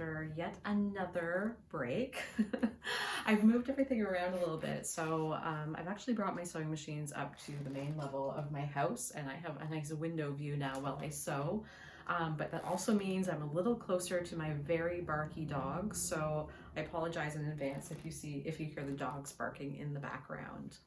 after yet another break. I've moved everything around a little bit, so I've actually brought my sewing machines up to the main level of my house, and I have a nice window view now while I sew. But that also means I'm a little closer to my very barky dogs, so I apologize in advance if you hear the dogs barking in the background.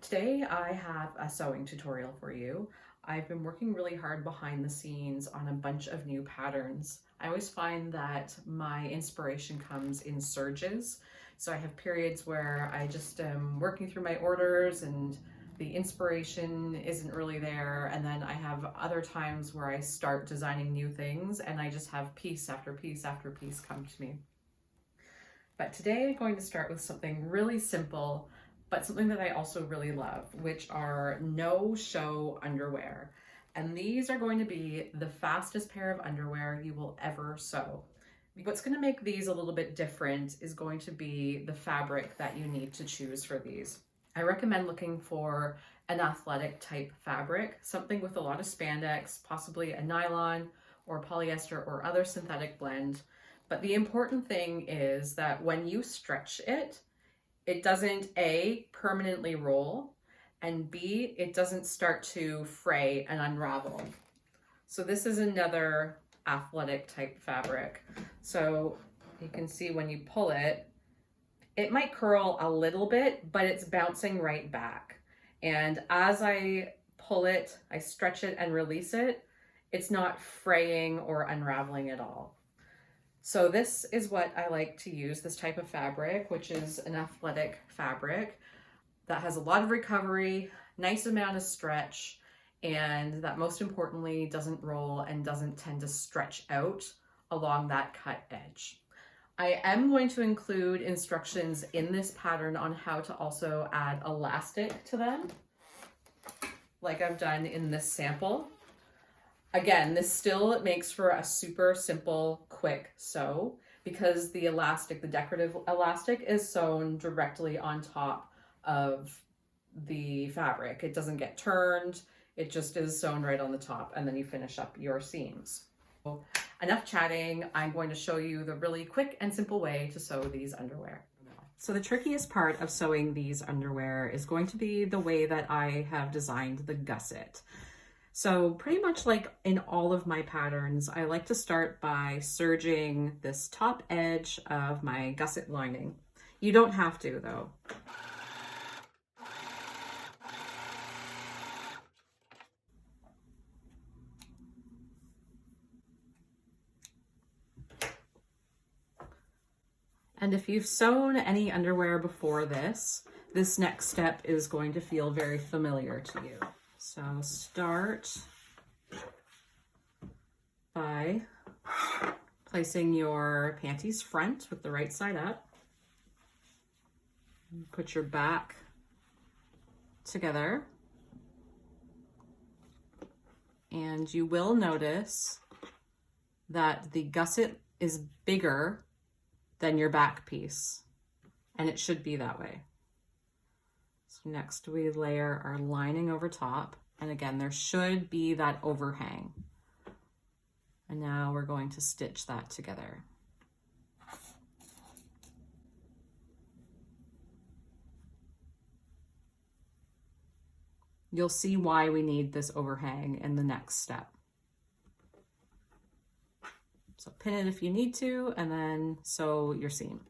Today I have a sewing tutorial for you. I've been working really hard behind the scenes on a bunch of new patterns. I always find that my inspiration comes in surges. So I have periods where I just am working through my orders and the inspiration isn't really there. And then I have other times where I start designing new things and I just have piece after piece after piece come to me. But today I'm going to start with something really simple, but something that I also really love, which are no-show underwear. And these are going to be the fastest pair of underwear you will ever sew. What's going to make these a little bit different is going to be the fabric that you need to choose for these. I recommend looking for an athletic type fabric, something with a lot of spandex, possibly a nylon or polyester or other synthetic blend. But the important thing is that when you stretch it, it doesn't A, permanently roll, and B, it doesn't start to fray and unravel. So this is another athletic type fabric. So you can see when you pull it, it might curl a little bit, but it's bouncing right back. And as I pull it, I stretch it and release it, it's not fraying or unraveling at all. So this is what I like to use, this type of fabric, which is an athletic fabric that has a lot of recovery, nice amount of stretch, and that most importantly doesn't roll and doesn't tend to stretch out along that cut edge. I am going to include instructions in this pattern on how to also add elastic to them, like I've done in this sample. Again, this still makes for a super simple, quick sew because the elastic, the decorative elastic, is sewn directly on top of the fabric. It doesn't get turned, it just is sewn right on the top, and then you finish up your seams. So, enough chatting, I'm going to show you the really quick and simple way to sew these underwear. So the trickiest part of sewing these underwear is going to be the way that I have designed the gusset. So pretty much like in all of my patterns, I like to start by serging this top edge of my gusset lining. You don't have to though. And if you've sewn any underwear before this next step is going to feel very familiar to you. So start by placing your panties front with the right side up. Put your back together. And you will notice that the gusset is bigger than your back piece, and it should be that way. So next we layer our lining over top, and again there should be that overhang. And now we're going to stitch that together. You'll see why we need this overhang in the next step. So pin it if you need to, and then sew your seam.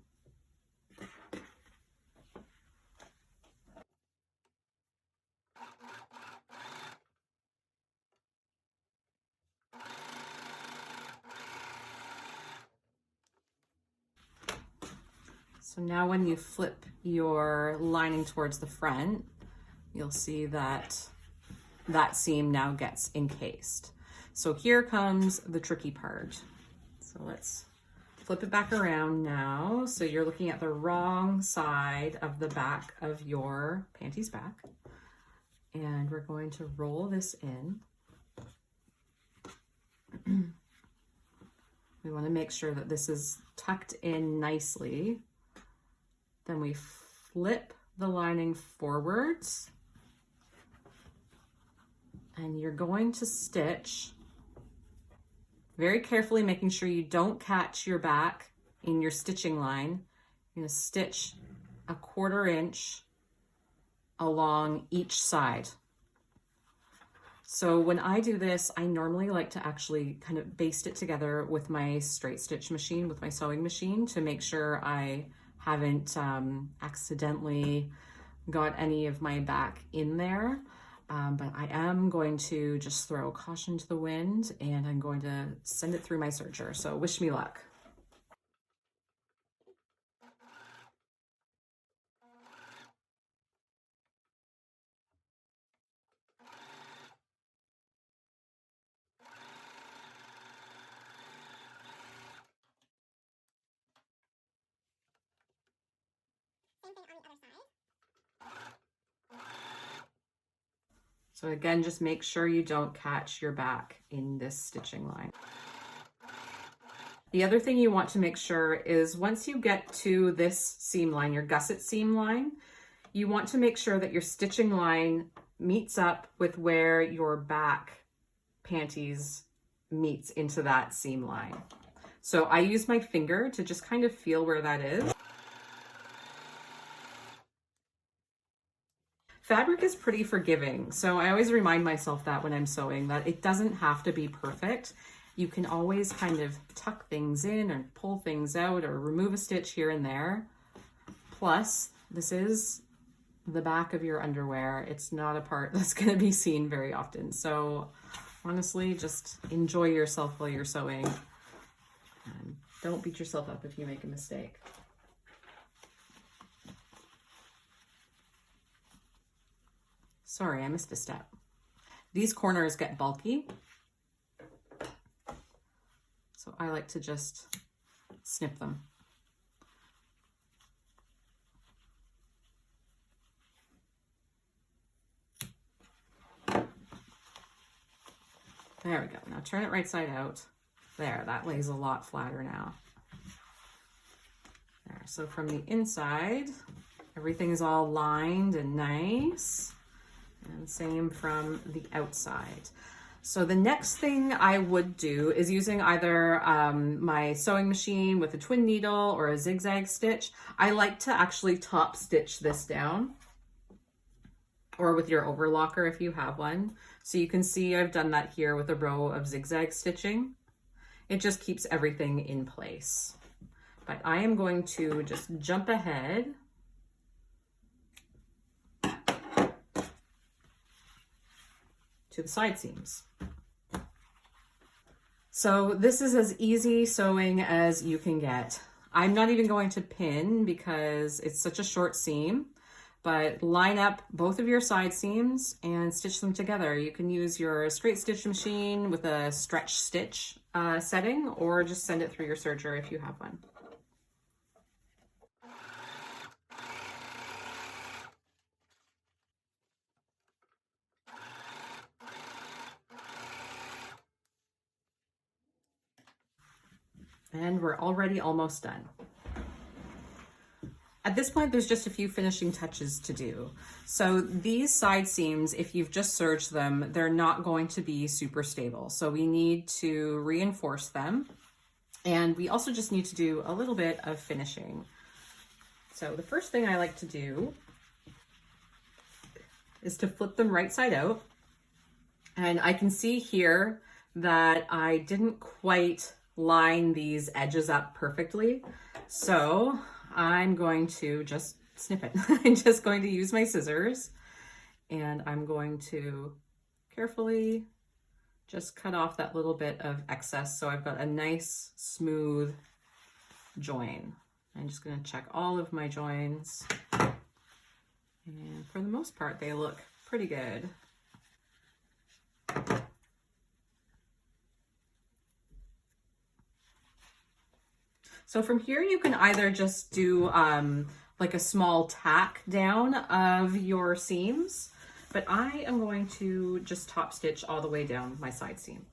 So now when you flip your lining towards the front, you'll see that that seam now gets encased. So here comes the tricky part. So let's flip it back around now. So you're looking at the wrong side of the back of your panties back. And we're going to roll this in. We want to make sure that this is tucked in nicely. Then we flip the lining forwards. And you're going to stitch very carefully making sure you don't catch your back in your stitching line. You're gonna stitch a 1/4 inch along each side. So when I do this, I normally like to actually kind of baste it together with my straight stitch machine, with my sewing machine, to make sure I haven't accidentally got any of my back in there. But I am going to just throw caution to the wind, and I'm going to send it through my serger. So wish me luck. So again, just make sure you don't catch your back in this stitching line. The other thing you want to make sure is once you get to this seam line, your gusset seam line, you want to make sure that your stitching line meets up with where your back panties meets into that seam line. So I use my finger to just kind of feel where that is. Fabric is pretty forgiving, so I always remind myself that when I'm sewing, that it doesn't have to be perfect. You can always kind of tuck things in or pull things out or remove a stitch here and there. Plus, this is the back of your underwear. It's not a part that's going to be seen very often. So honestly, just enjoy yourself while you're sewing. And don't beat yourself up if you make a mistake. Sorry, I missed a step. These corners get bulky, so I like to just snip them. There we go. Now turn it right side out. There, that lays a lot flatter now. There, so from the inside, everything's all lined and nice. And same from the outside. So the next thing I would do is using either my sewing machine with a twin needle or a zigzag stitch. I like to actually top stitch this down, or with your overlocker if you have one. So you can see I've done that here with a row of zigzag stitching. It just keeps everything in place. But I am going to just jump ahead to the side seams. So this is as easy sewing as you can get. I'm not even going to pin because it's such a short seam, but line up both of your side seams and stitch them together. You can use your straight stitch machine with a stretch stitch setting, or just send it through your serger if you have one. And we're already almost done. At this point, there's just a few finishing touches to do. So these side seams, if you've just serged them, they're not going to be super stable. So we need to reinforce them. And we also just need to do a little bit of finishing. So the first thing I like to do is to flip them right side out. And I can see here that I didn't quite line these edges up perfectly. So I'm going to just snip it. I'm just going to use my scissors, and I'm going to carefully just cut off that little bit of excess. So I've got a nice smooth join. I'm just going to check all of my joins. And for the most part, they look pretty good. So from here, you can either just do like a small tack down of your seams, but I am going to just top stitch all the way down my side seam.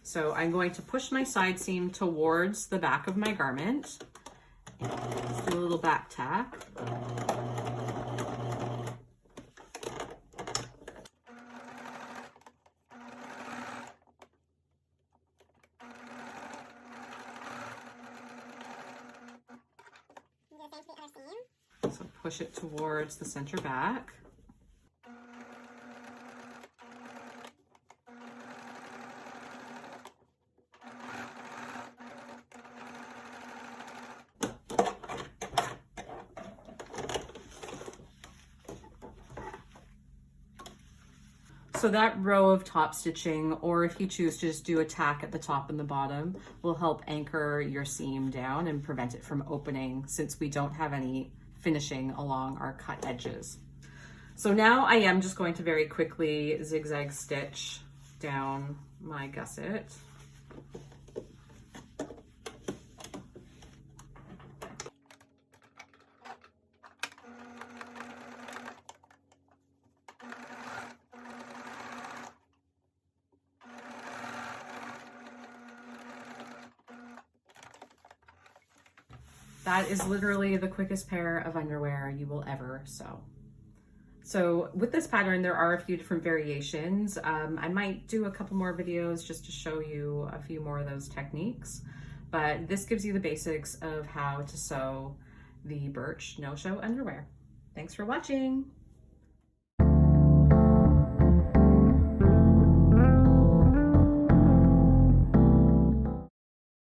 So I'm going to push my side seam towards the back of my garment. Just do a little back tack. So push it towards the center back. So that row of top stitching, or if you choose to just do a tack at the top and the bottom, will help anchor your seam down and prevent it from opening, since we don't have any finishing along our cut edges. So now I am just going to very quickly zigzag stitch down my gusset. That is literally the quickest pair of underwear you will ever sew. So with this pattern, there are a few different variations. I might do a couple more videos just to show you a few more of those techniques, but this gives you the basics of how to sew the Birch no-show underwear. Thanks for watching.